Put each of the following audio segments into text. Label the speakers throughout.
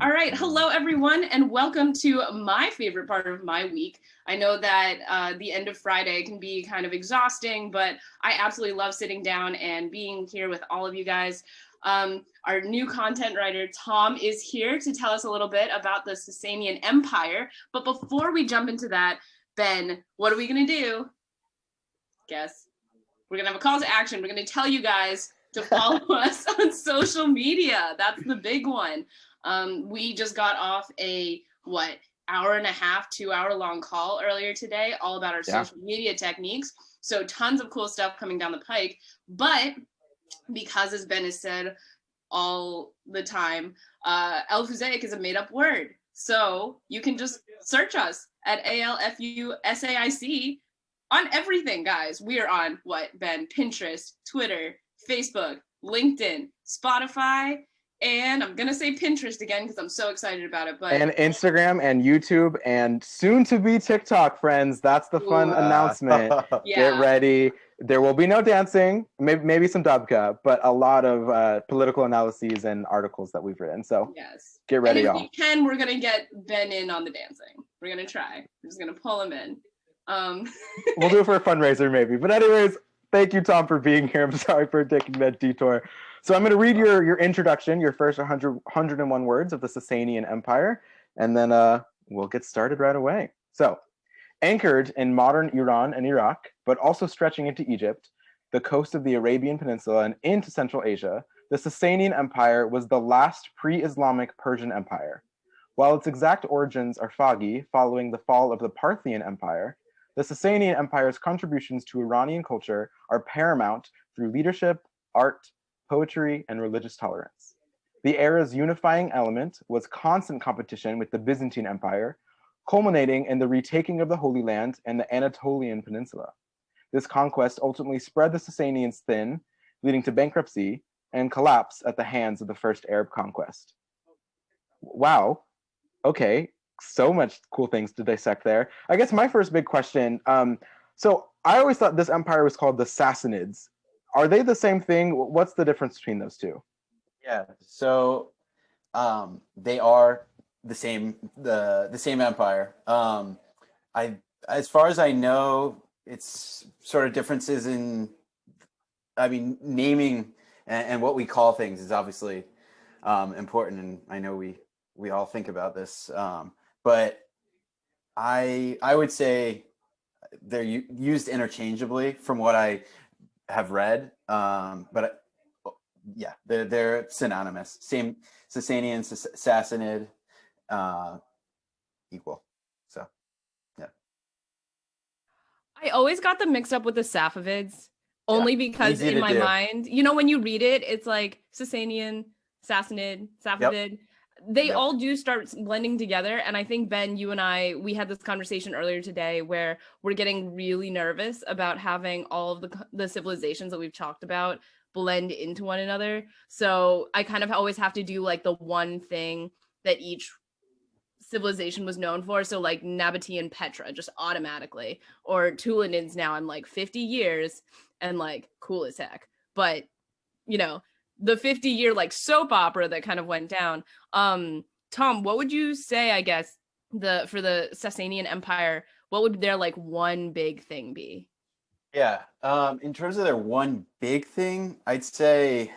Speaker 1: All right, hello everyone, and welcome to my favorite part of my week. I know that the end of Friday can be kind of exhausting, but I absolutely love sitting down and being here with all of you guys. Our new content writer, Tom, is here to tell us a little bit about the Sasanian Empire. But before we jump into that, Ben, what are we going to do? Guess. We're going to have a call to action. We're going to tell you guys to follow us on social media. That's the big one. We just got off a hour and a half, 2 hour long call earlier today, all about our social media techniques. So tons of cool stuff coming down the pike. But because, as Ben has said all the time, Alfusaic is a made up word. So you can just search us at ALFUSAIC on everything, guys. We are on Ben? Pinterest, Twitter, Facebook, LinkedIn, Spotify, and I'm gonna say Pinterest again because I'm so excited about it. But
Speaker 2: and Instagram and YouTube and soon to be TikTok, friends. That's the fun announcement.
Speaker 1: Yeah.
Speaker 2: Get ready. There will be no dancing, maybe some dubka, but a lot of political analyses and articles that we've written. So
Speaker 1: yes,
Speaker 2: get ready,
Speaker 1: and if
Speaker 2: y'all.
Speaker 1: we can, we're gonna get Ben in on the dancing. We're gonna try. We're just gonna pull him in.
Speaker 2: We'll do it for a fundraiser, maybe. But anyways, thank you, Tom, for being here. I'm sorry for taking that detour. So I'm going to read your introduction, your first 101 words of the Sasanian Empire, and then we'll get started right away. So, anchored in modern Iran and Iraq, but also stretching into Egypt, the coast of the Arabian Peninsula, and into Central Asia, the Sasanian Empire was the last pre-Islamic Persian empire. While its exact origins are foggy following the fall of the Parthian Empire, the Sasanian Empire's contributions to Iranian culture are paramount through leadership, art, poetry, and religious tolerance. The era's unifying element was constant competition with the Byzantine Empire, culminating in the retaking of the Holy Land and the Anatolian Peninsula. This conquest ultimately spread the Sasanians thin, leading to bankruptcy and collapse at the hands of the First Arab Conquest. Wow. Okay, so much cool things to dissect there. I guess my first big question, so I always thought this empire was called the Sassanids. Are they the same thing? What's the difference between those two?
Speaker 3: Yeah, so they are the same empire. I as far as I know, it's sort of differences in, I mean, naming and what we call things is obviously important, and I know we all think about this, but I would say they're used interchangeably from what I have read, but yeah, they're synonymous. Same Sasanian, Sassanid, equal. So yeah.
Speaker 4: I always got them mixed up with the Safavids, only because in my mind, when you read it, it's like Sasanian, Sassanid, Safavid. Yep. They all do start blending together. And I think, Ben, you and I, we had this conversation earlier today where we're getting really nervous about having all of the civilizations that we've talked about blend into one another. So I kind of always have to do like the one thing that each civilization was known for. So like Nabatean Petra, just automatically. Or Tulanids now, I'm like 50 years and like cool as heck. But, the 50-year like soap opera that kind of went down. Tom, what would you say, I guess, for the Sasanian Empire, what would their like one big thing be?
Speaker 3: Yeah. In terms of their one big thing, I'd say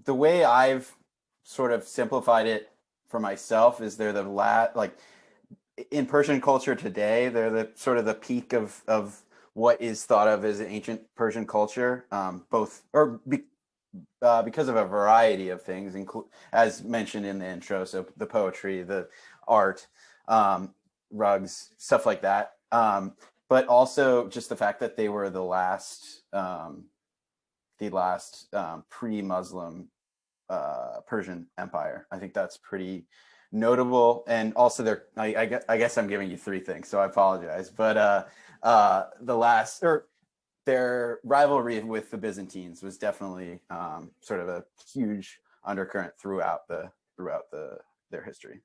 Speaker 3: the way I've sort of simplified it for myself is they're the like in Persian culture today, they're the sort of the peak of what is thought of as an ancient Persian culture, because of a variety of things, as mentioned in the intro. So the poetry, the art, rugs, stuff like that. But also just the fact that they were the last pre-Muslim Persian empire. I think that's pretty notable. And also I guess I'm giving you three things, so I apologize. But their rivalry with the Byzantines was definitely sort of a huge undercurrent throughout their history.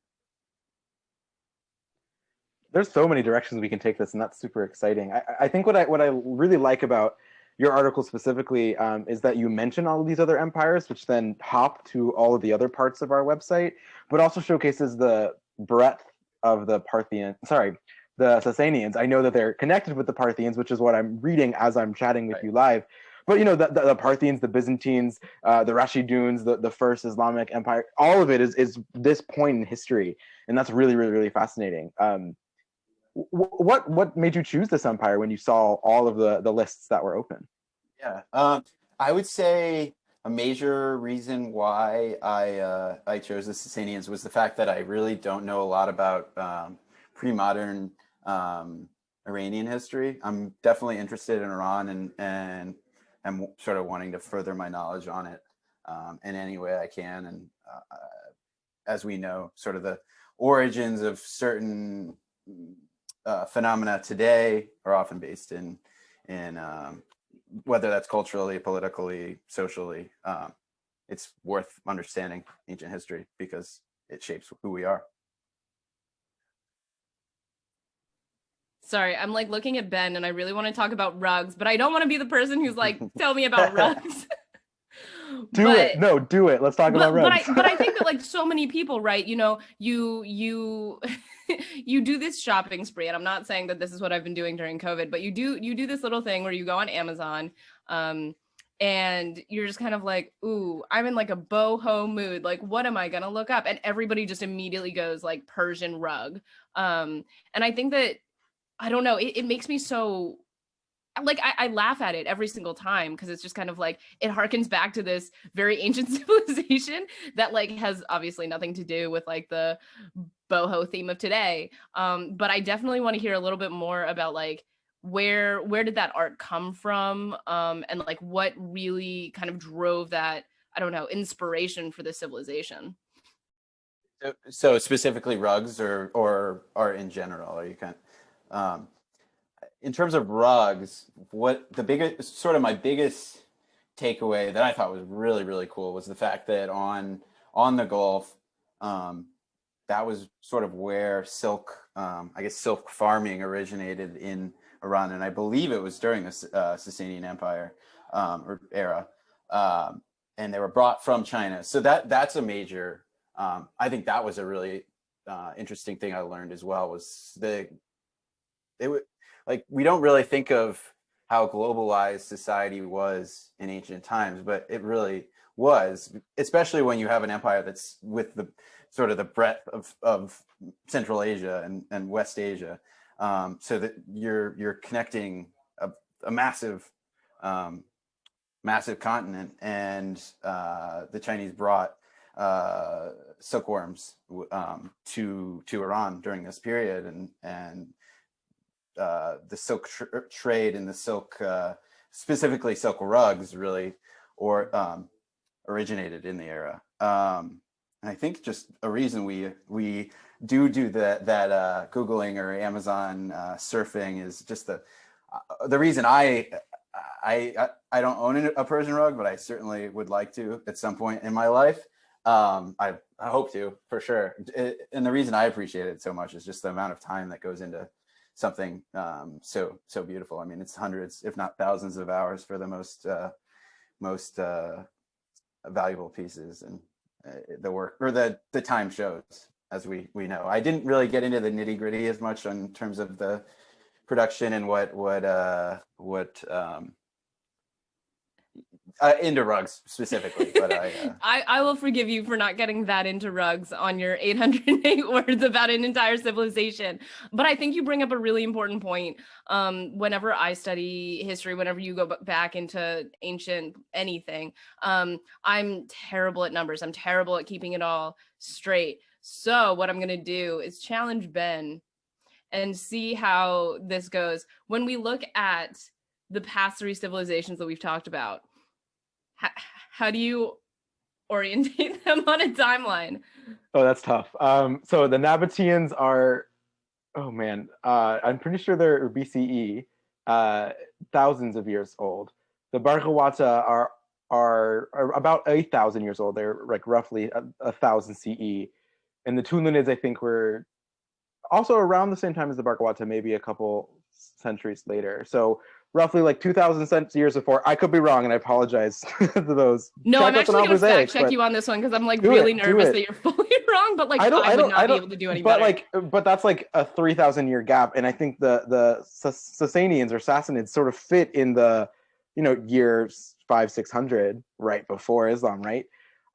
Speaker 2: There's so many directions we can take this, and that's super exciting. I think what I really like about your article specifically is that you mention all of these other empires, which then hop to all of the other parts of our website, but also showcases the breadth of the the Sasanians. I know that they're connected with the Parthians, which is what I'm reading as I'm chatting with you live. But the Parthians, the Byzantines, the Rashiduns, the first Islamic empire, all of it is this point in history, and that's really, really, really fascinating. What made you choose this empire when you saw all of the lists that were open?
Speaker 3: Yeah, I would say a major reason why I chose the Sasanians was the fact that I really don't know a lot about pre-modern Iranian history. I'm definitely interested in Iran, and I'm sort of wanting to further my knowledge on it in any way I can. And as we know, sort of the origins of certain phenomena today are often based in whether that's culturally, politically, socially. It's worth understanding ancient history because it shapes who we are.
Speaker 4: Sorry, I'm like looking at Ben and I really want to talk about rugs, but I don't want to be the person who's like, tell me about rugs.
Speaker 2: Do it. Let's talk about rugs.
Speaker 4: But I think that like so many people, right? You you do this shopping spree, and I'm not saying that this is what I've been doing during COVID, but you do this little thing where you go on Amazon, and you're just kind of like, ooh, I'm in like a boho mood. Like, what am I gonna look up? And everybody just immediately goes like Persian rug. And I think that I don't know, it makes me so like I laugh at it every single time because it's just kind of like it harkens back to this very ancient civilization that like has obviously nothing to do with like the boho theme of today. But I definitely want to hear a little bit more about like where did that art come from, and like what really kind of drove that, I don't know, inspiration for the civilization.
Speaker 3: So specifically rugs or art in general, are you kind of in terms of rugs, what the biggest sort of my biggest takeaway that I thought was really, really cool was the fact that on the Gulf, that was sort of where silk, I guess silk farming originated in Iran, and I believe it was during the Sasanian Empire or era, and they were brought from China. So that's a major. I think that was a really interesting thing I learned as well. Was like we don't really think of how globalized society was in ancient times, but it really was, especially when you have an empire that's with the sort of the breadth of Central Asia and West Asia, so that you're connecting a massive continent, and the Chinese brought silkworms to Iran during this period, and the silk trade and the silk, specifically silk rugs, really originated in the era. And I think just a reason we do that Googling or Amazon surfing is just the reason I don't own a Persian rug, but I certainly would like to at some point in my life. I hope to, for sure. And the reason I appreciate it so much is just the amount of time that goes into something so beautiful. I mean, it's hundreds, if not thousands of hours for the most valuable pieces, and the work or the time shows, as we know. I didn't really get into the nitty gritty as much in terms of the production and what into rugs specifically, but
Speaker 4: I will forgive you for not getting that into rugs on your 808 words about an entire civilization. But I think you bring up a really important point. Whenever I study history, whenever you go back into ancient anything, I'm terrible at numbers. I'm terrible at keeping it all straight. So what I'm going to do is challenge Ben and see how this goes. When we look at the past three civilizations that we've talked about, how do you orientate them on a timeline?
Speaker 2: Oh, that's tough. So the Nabateans are, oh man, I'm pretty sure they're BCE, thousands of years old. The Barkawata are about 8,000 years old. They're like roughly 1,000 CE. And the Tulunids, I think, were also around the same time as the Barkawata, maybe a couple centuries later. So roughly like 2,000 years before. I could be wrong, and I apologize to those.
Speaker 4: No,
Speaker 2: Check
Speaker 4: I'm
Speaker 2: out
Speaker 4: actually
Speaker 2: the
Speaker 4: gonna fact
Speaker 2: Mosaic,
Speaker 4: check
Speaker 2: but
Speaker 4: you on this one because I'm like
Speaker 2: do
Speaker 4: really
Speaker 2: it, do
Speaker 4: nervous
Speaker 2: it.
Speaker 4: that you're fully wrong, but like
Speaker 2: I
Speaker 4: would not be able to do any
Speaker 2: but
Speaker 4: better.
Speaker 2: but that's like a 3,000 year gap, and I think the Sasanians or Sassanids sort of fit in the, you know, years 500-600 right before Islam, right?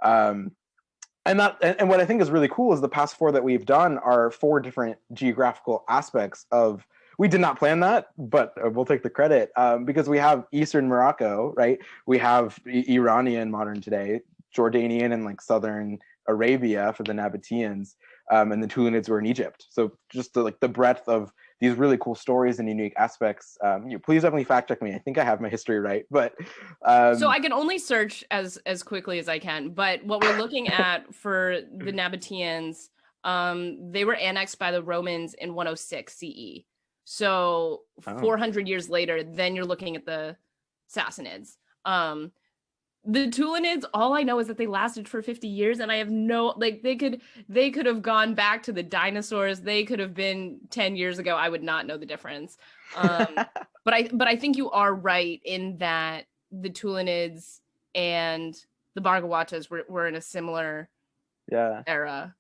Speaker 2: And what I think is really cool is the past four that we've done are four different geographical aspects of. We did not plan that, but we'll take the credit because we have Eastern Morocco, right? We have Iranian modern today, Jordanian, and like Southern Arabia for the Nabateans, and the Tulunids were in Egypt. So just the breadth of these really cool stories and unique aspects. Please definitely fact check me. I think I have my history right, but
Speaker 4: so I can only search as quickly as I can. But what we're looking at for the Nabateans, they were annexed by the Romans in 106 CE. So 400 years later, then you're looking at the Sassanids. The Tulunids, all I know is that they lasted for 50 years, and I have no, like, they could have gone back to the dinosaurs. They could have been 10 years ago. I would not know the difference. But I think you are right in that the Tulunids and the Bargawatas were in a similar era.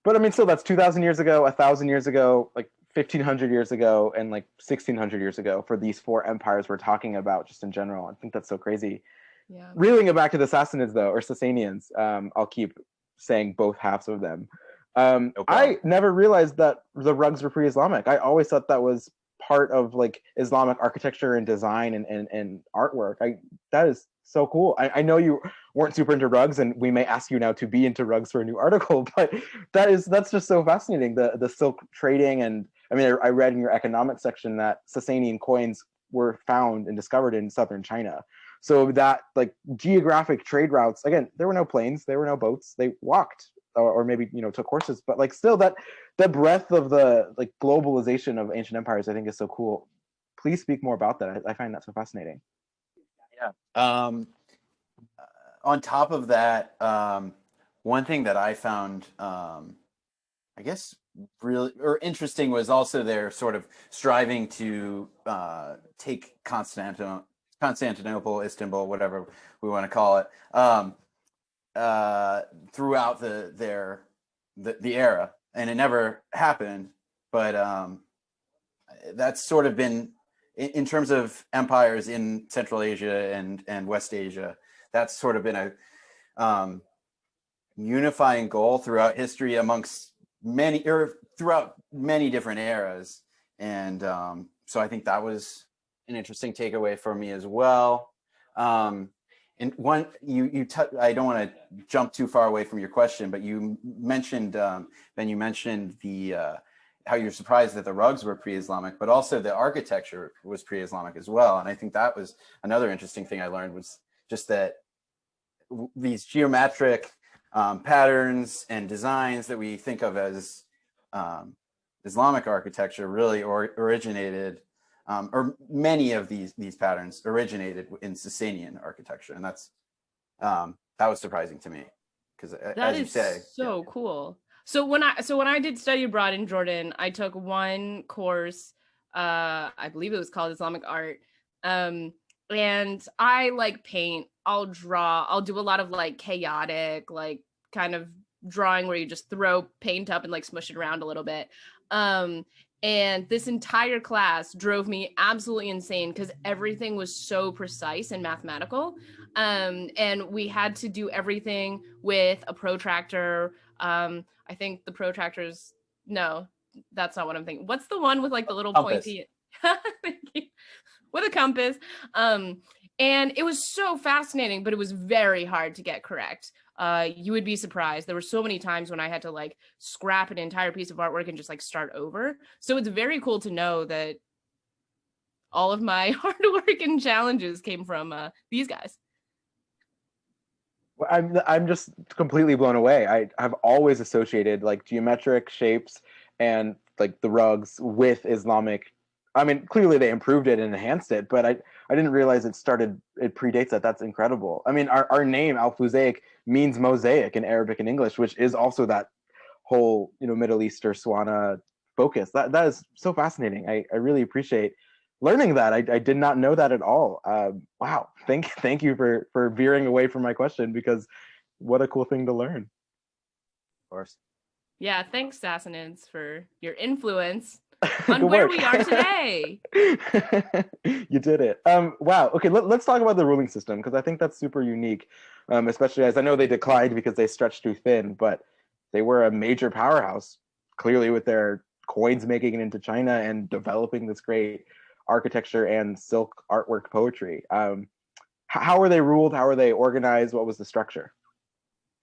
Speaker 2: But I mean, still, that's 2,000 years ago, 1,000 years ago, like 1,500 years ago, and like 1,600 years ago for these four empires we're talking about just in general. I think that's so crazy.
Speaker 4: Yeah.
Speaker 2: Reeling it back to the Sassanids, though, or Sasanians, I'll keep saying both halves of them. I never realized that the rugs were pre-Islamic. I always thought that was part of like Islamic architecture and design and artwork. That is so cool. I know you weren't super into rugs, and we may ask you now to be into rugs for a new article, but that's just so fascinating. The silk trading, and I mean, I read in your economics section that Sasanian coins were found and discovered in southern China. So that like geographic trade routes, again, there were no planes, there were no boats, they walked or maybe, you know, took horses, but like still that breadth of the like globalization of ancient empires, I think is so cool. Please speak more about that. I find that so fascinating.
Speaker 3: Yeah. On top of that, one thing that I found, I guess, really or interesting was also their sort of striving to take Constantinople, Istanbul, whatever we want to call it, throughout the era, and it never happened. But that's sort of been, in terms of empires in Central Asia and West Asia, that's sort of been a unifying goal throughout history amongst throughout many different eras. And so I think that was an interesting takeaway for me as well. And one, I don't want to jump too far away from your question, but you mentioned, Ben, you mentioned how you're surprised that the rugs were pre-Islamic, but also the architecture was pre-Islamic as well. And I think that was another interesting thing I learned, was just that these geometric patterns and designs that we think of as Islamic architecture really originated, or many of these patterns originated in Sasanian architecture, and that was surprising to me, because as you say,
Speaker 4: so cool. So when I did study abroad in Jordan, I took one course, I believe it was called Islamic art, and I like paint. I'll draw. I'll do a lot of like chaotic, like kind of drawing where you just throw paint up and like smush it around a little bit. And this entire class drove me absolutely insane because everything was so precise and mathematical. And we had to do everything with a protractor. I think the protractors, no, that's not what I'm thinking. What's the one with like the little
Speaker 3: compass.
Speaker 4: Pointy? Thank you. With a compass. And it was so fascinating, but it was very hard to get correct. You would be surprised. There were so many times when I had to like scrap an entire piece of artwork and just like start over. So it's very cool to know that all of my hard work and challenges came from these guys.
Speaker 2: I'm just completely blown away. I've always associated like geometric shapes and like the rugs with Islamic. I mean, clearly they improved it and enhanced it, but I didn't realize it predates that. That's incredible. I mean, our name Al-Fuzaic means mosaic in Arabic and English, which is also that whole, you know, Middle East or Swana focus. That is so fascinating. I really appreciate learning that. I did not know that at all. Wow. Thank you for veering away from my question, because what a cool thing to learn.
Speaker 3: Of course.
Speaker 4: Yeah, thanks, Sassanids, for your influence on where we are today.
Speaker 2: You did it. Wow. Okay, let's talk about the ruling system, because I think that's super unique, especially as I know they declined because they stretched too thin, but they were a major powerhouse, clearly, with their coins making it into China and developing this great architecture and silk artwork poetry. How were they ruled? How were they organized? What was the structure?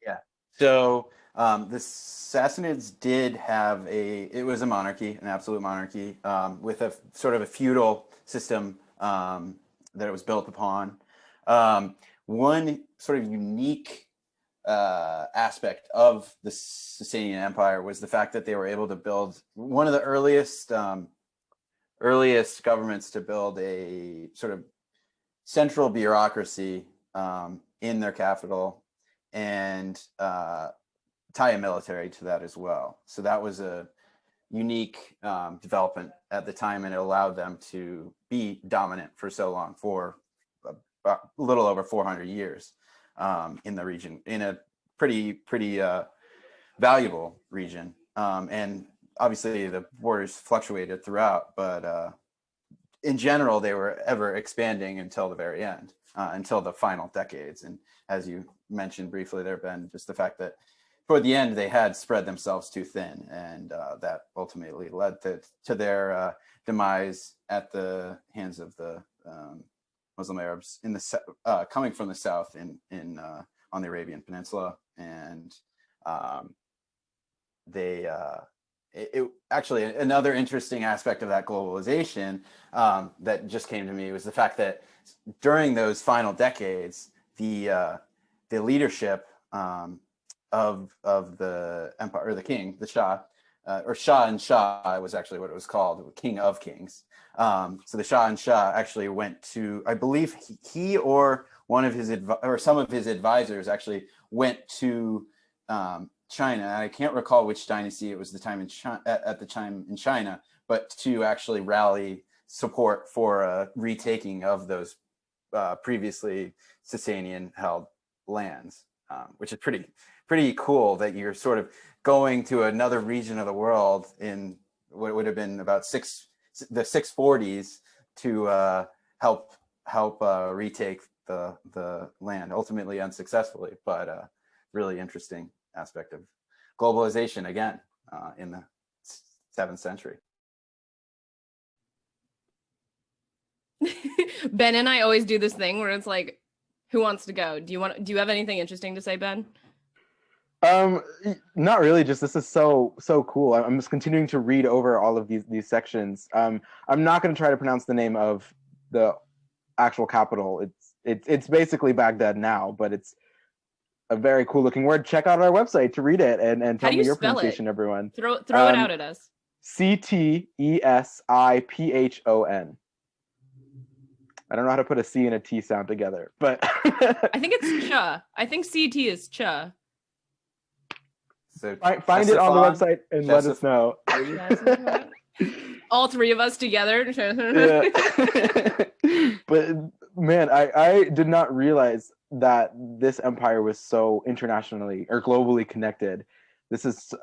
Speaker 3: Yeah. So the Sassanids did have it was a monarchy, an absolute monarchy, with a sort of a feudal system that it was built upon. One sort of unique aspect of the Sasanian Empire was the fact that they were able to build one of the earliest governments to build a sort of central bureaucracy in their capital, and tie a military to that as well. So that was a unique development at the time, and it allowed them to be dominant for so long, for a little over 400 years in the region, in a pretty valuable region. And obviously the borders fluctuated throughout, but in general, they were ever expanding until the very end, until the final decades. And as you mentioned briefly there, Ben, just the fact that toward the end, they had spread themselves too thin, and that ultimately led to their demise at the hands of the Muslim Arabs in the coming from the south on the Arabian Peninsula. And it actually, another interesting aspect of that globalization that just came to me was the fact that during those final decades, the leadership of the empire, or the king, the Shah, or Shah and Shah was actually what it was called, King of Kings. So the Shah and Shah actually went to, I believe he or one of his or some of his advisors actually went to China. I can't recall which dynasty it was at the time in China, but to actually rally support for a retaking of those previously Sasanian held lands, which is pretty cool that you're sort of going to another region of the world in what would have been about the 640s to help retake the land, ultimately unsuccessfully, but really interesting aspect of globalization again in the 7th century.
Speaker 4: Ben and I always do this thing where it's like, who wants to go? Do you have anything interesting to say, Ben?
Speaker 2: Not really, just this is so cool. I'm just continuing to read over all of these sections. I'm not going to try to pronounce the name of the actual capital. It's basically Baghdad now, but it's a very cool looking word. Check out our website to read it and tell me your pronunciation, everyone.
Speaker 4: Throw it out at us.
Speaker 2: Cteshiphon. I don't know how to put a C and a T sound together, but
Speaker 4: I think it's Cha. I think CT is Cha.
Speaker 2: So find it on the website and let us know.
Speaker 4: All three of us together.
Speaker 2: Yeah. But man, I did not realize that this empire was so internationally or globally connected. This is,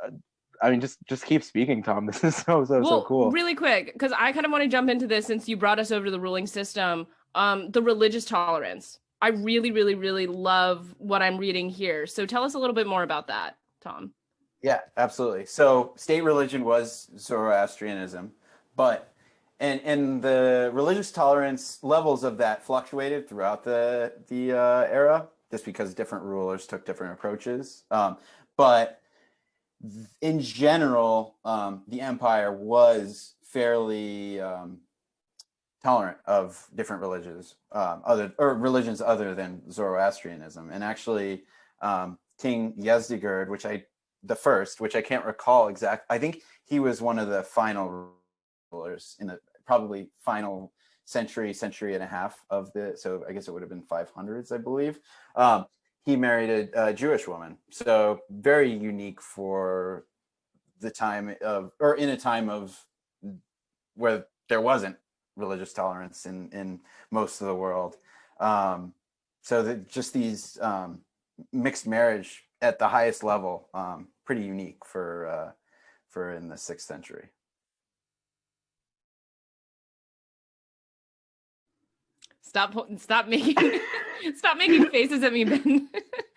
Speaker 2: I mean, just keep speaking, Tom. This is so cool.
Speaker 4: Really quick, because I kind of want to jump into this since you brought us over to the ruling system. The religious tolerance. I really, really, really love what I'm reading here. So tell us a little bit more about that, Tom.
Speaker 3: Yeah, absolutely. So state religion was Zoroastrianism, but and the religious tolerance levels of that fluctuated throughout the era, just because different rulers took different approaches. But in general, the empire was fairly tolerant of different religions, religions other than Zoroastrianism. And actually, King Yesdegard, which I can't recall exact. I think he was one of the final rulers in the probably final century and a half of so I guess it would have been 500s, I believe. He married a Jewish woman. So very unique for the time in a time of where there wasn't religious tolerance in most of the world. So that just these mixed marriage at the highest level, pretty unique for in the 6th century.
Speaker 4: Stop making stop making faces at me, Ben.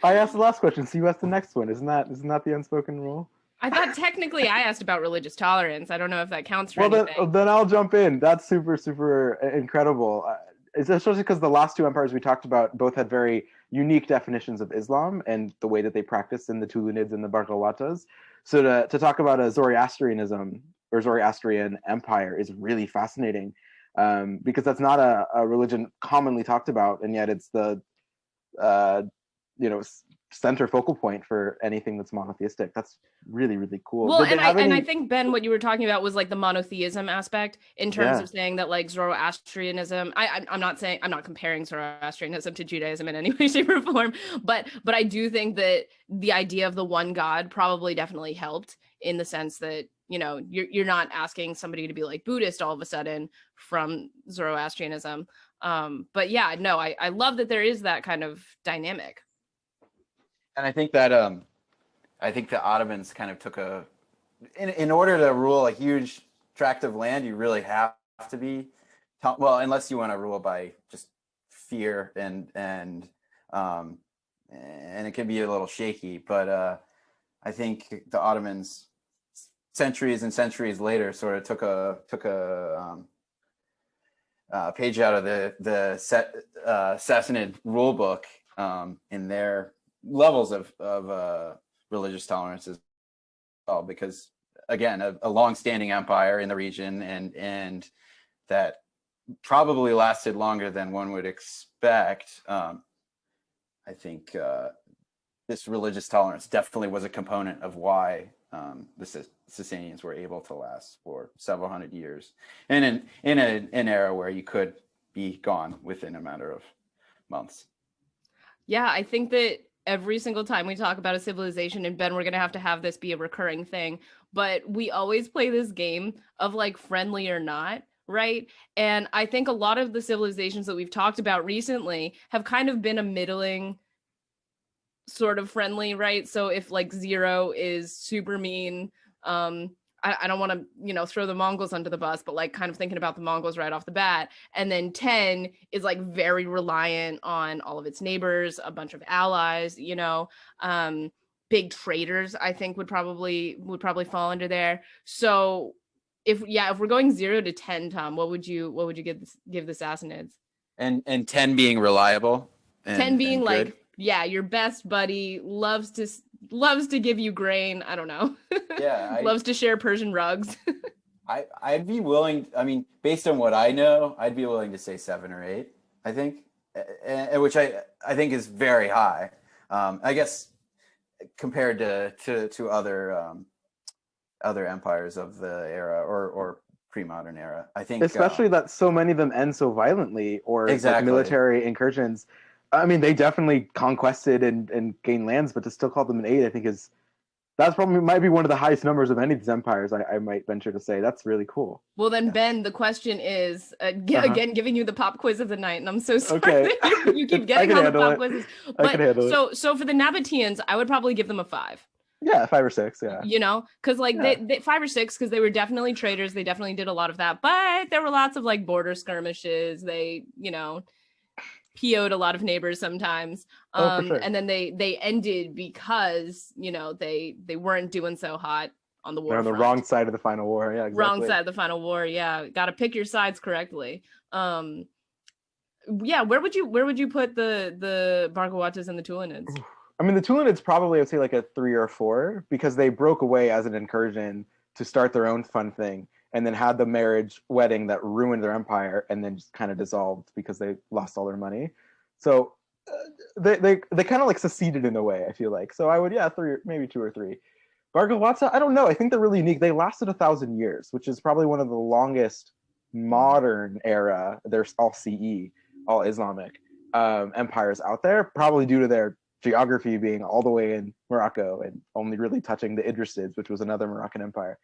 Speaker 2: I asked the last question, so you asked the next one. Isn't that the unspoken rule?
Speaker 4: I thought technically I asked about religious tolerance. I don't know if that counts for
Speaker 2: anything.
Speaker 4: Well,
Speaker 2: then I'll jump in. That's super incredible. It's especially because the last 2 empires we talked about both had very unique definitions of Islam and the way that they practiced in the Tulunids and the Bargawatas. So to talk about a Zoroastrianism or Zoroastrian empire is really fascinating, because that's not a religion commonly talked about, and yet it's the center focal point for anything that's monotheistic. That's really cool.
Speaker 4: Well, and I think, Ben, what you were talking about was like the monotheism aspect in terms of saying that like Zoroastrianism, I'm not comparing Zoroastrianism to Judaism in any way, shape, or form, but I do think that the idea of the one God probably definitely helped in the sense that, you're not asking somebody to be like Buddhist all of a sudden from Zoroastrianism. But yeah, no, I love that there is that kind of dynamic.
Speaker 3: And I think that I think the Ottomans kind of took in order to rule a huge tract of land, you really have to be unless you want to rule by just fear and it can be a little shaky. But I think the Ottomans, centuries and centuries later, sort of took a page out of the Sassanid rule book in their levels of religious tolerance as well, because again, a long-standing empire in the region, and that probably lasted longer than one would expect. I think this religious tolerance definitely was a component of why the Sasanians were able to last for several hundred years, and in an era where you could be gone within a matter of months.
Speaker 4: Yeah, I think that every single time we talk about a civilization, and Ben, we're going to have this be a recurring thing, but we always play this game of like friendly or not, right? And I think a lot of the civilizations that we've talked about recently have kind of been a middling sort of friendly, right? So if like 0 is super mean, I don't want to, throw the Mongols under the bus, but like kind of thinking about the Mongols right off the bat. And then 10 is like very reliant on all of its neighbors, a bunch of allies, big traders, I think would probably fall under there. So if we're going 0 to 10, Tom, what would you give the Sassanids?
Speaker 3: And 10 being reliable.
Speaker 4: 10 being like, your best buddy, loves to give you grain. I don't know. Yeah. Loves to share Persian rugs.
Speaker 3: I'd be willing. I mean, based on what I know, I'd be willing to say 7 or 8. I think, which I think is very high. I guess compared to other empires of the era or pre-modern era. I think,
Speaker 2: especially that so many of them end so violently, or like military incursions. I mean, they definitely conquested and gained lands, but to still call them an 8, I think that's probably might be one of the highest numbers of any of these empires. I might venture to say that's really cool.
Speaker 4: Well, then, Ben, the question is again giving you the pop quiz of the night, and I'm so sorry that you keep getting all the pop quizzes. But so for the Nabateans, I would probably give them a 5.
Speaker 2: Yeah, 5 or 6. Yeah,
Speaker 4: because like they 5 or 6, because they were definitely traders. They definitely did a lot of that, but there were lots of like border skirmishes. They PO'd a lot of neighbors sometimes.
Speaker 2: For sure.
Speaker 4: And then they ended because, they weren't doing so hot on the war.
Speaker 2: They're on the wrong side of the final war. Yeah, exactly.
Speaker 4: Wrong side of the final war. Yeah. Got to pick your sides correctly. Where would you put the Bargawatas and the Tulunids?
Speaker 2: I mean, the Tulunids probably, I would say like a 3 or 4, because they broke away as an incursion to start their own fun thing, and then had the marriage wedding that ruined their empire, and then just kind of dissolved because they lost all their money. So they kind of like seceded in a way, I feel like. So I would 3, maybe 2 or 3. Bargawata, I don't know. I think they're really unique. They lasted 1,000 years, which is probably one of the longest modern era. They're all CE, all Islamic empires out there, probably due to their geography being all the way in Morocco and only really touching the Idrisids, which was another Moroccan empire.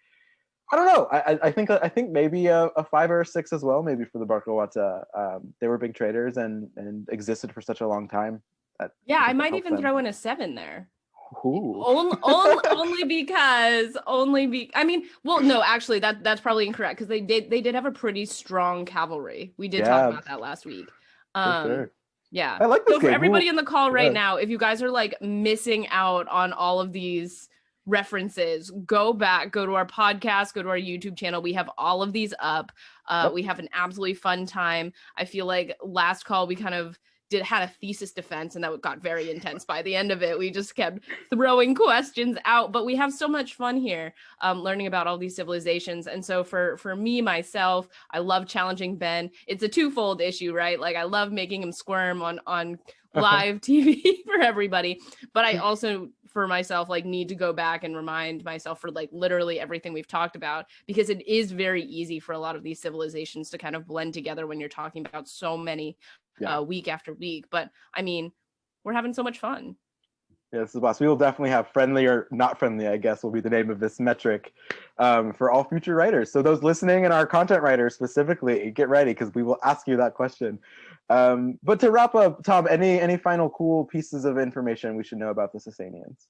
Speaker 2: I don't know. I think maybe a 5 or a 6 as well. Maybe for the Barkawata. They were big traders and existed for such a long time.
Speaker 4: Yeah, I might even throw in a 7 there.
Speaker 2: Ooh.
Speaker 4: Only because I mean, well, no, actually that's probably incorrect because they did have a pretty strong cavalry. We did talk about that last week.
Speaker 2: For sure.
Speaker 4: Yeah.
Speaker 2: I like this
Speaker 4: so for
Speaker 2: game.
Speaker 4: everybody in the call right now, if you guys are like missing out on all of these references, go back, go to our podcast, go to our YouTube channel. We have all of these up. We have an absolutely fun time. I feel like last call we kind of had a thesis defense and that got very intense by the end of it. We just kept throwing questions out, but we have so much fun here learning about all these civilizations. And so for me, myself, I love challenging Ben. It's a twofold issue, right? Like I love making him squirm on live TV for everybody, but I also for myself like need to go back and remind myself for like literally everything we've talked about, because it is very easy for a lot of these civilizations to kind of blend together when you're talking about so many week after week. But I mean, we're having so much fun.
Speaker 2: Yeah, this is boss. We will definitely have friendly or not friendly, I guess will be the name of this metric for all future writers. So those listening and our content writers specifically, get ready because we will ask you that question. But to wrap up, Tom, any final cool pieces of information we should know about the Sasanians?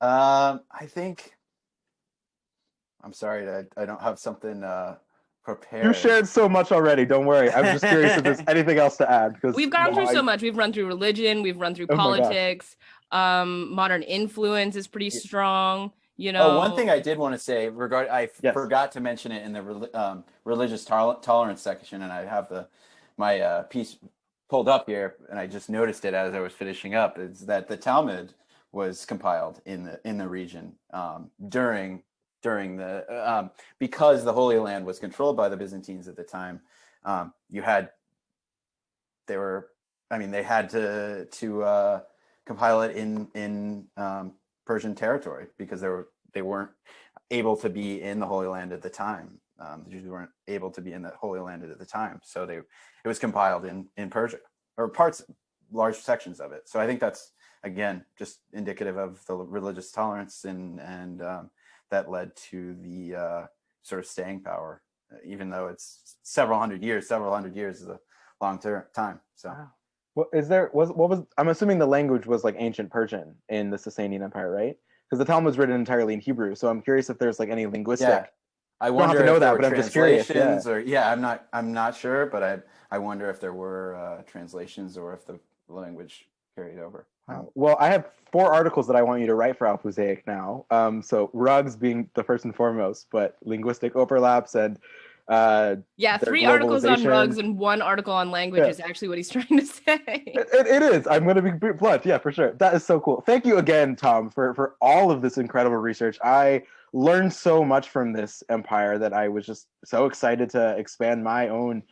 Speaker 3: I think, I'm sorry, I don't have something prepared.
Speaker 2: You shared so much already. Don't worry. I'm just curious if there's anything else to add. Because
Speaker 4: we've gone through so much. We've run through religion. We've run through politics. Modern influence is pretty strong. You know.
Speaker 3: Oh, one thing I did want to say I forgot to mention it in the religious tolerance section, and I have my piece pulled up here, and I just noticed it as I was finishing up. Is that the Talmud was compiled in the region during the because the Holy Land was controlled by the Byzantines at the time. They had to compile it in Persian territory because they weren't able to be in the Holy Land at the time. The Jews weren't able to be in the Holy Land at the time, so it was compiled in Persia, or large sections of it. So I think that's again just indicative of the religious tolerance and that led to the sort of staying power, even though it's several hundred years is a long time. So.
Speaker 2: Wow. I'm assuming the language was like ancient Persian in the Sasanian Empire, right? Because the Talmud was written entirely in Hebrew. So I'm curious if there's like any linguistic.
Speaker 3: Yeah. I wonder if there were translations, I'm not sure, but I wonder if there were translations or if the language carried over.
Speaker 2: Well, I have 4 articles that I want you to write for Alphusaic now. So rugs being the first and foremost, but linguistic overlaps and
Speaker 4: 3 articles on rugs and 1 article on language is actually what he's trying to say.
Speaker 2: It is. I'm going to be blunt. Yeah, for sure. That is so cool. Thank you again, Tom, for all of this incredible research. I learned so much from this empire that I was just so excited to expand my own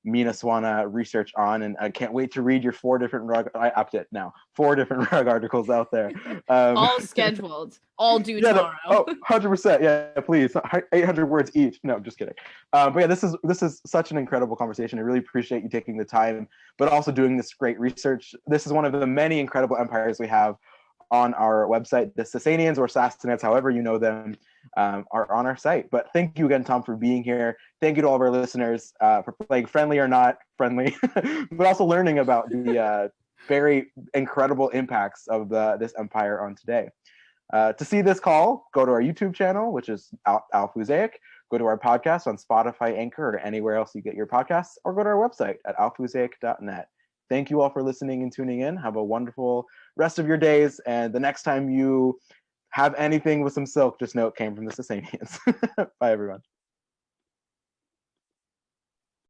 Speaker 2: Minaswana research on, and I can't wait to read your 4 different rug. I upped it now. 4 different rug articles out there.
Speaker 4: All scheduled. All due tomorrow.
Speaker 2: 100%. Yeah, please. 800 words each. No, just kidding. But yeah, this is such an incredible conversation. I really appreciate you taking the time, but also doing this great research. This is one of the many incredible empires we have on our website. The Sasanians or Sassanids, however you know them, are on our site. But thank you again, Tom, for being here. Thank you to all of our listeners for playing friendly or not friendly, but also learning about the very incredible impacts of this empire on today. To see this call, go to our YouTube channel, which is Alphusaic. Go to our podcast on Spotify, Anchor, or anywhere else you get your podcasts, or go to our website at alphusaic.net. Thank you all for listening and tuning in. Have a wonderful rest of your days. And the next time you have anything with some silk, just know it came from the Sasanians. Bye, everyone.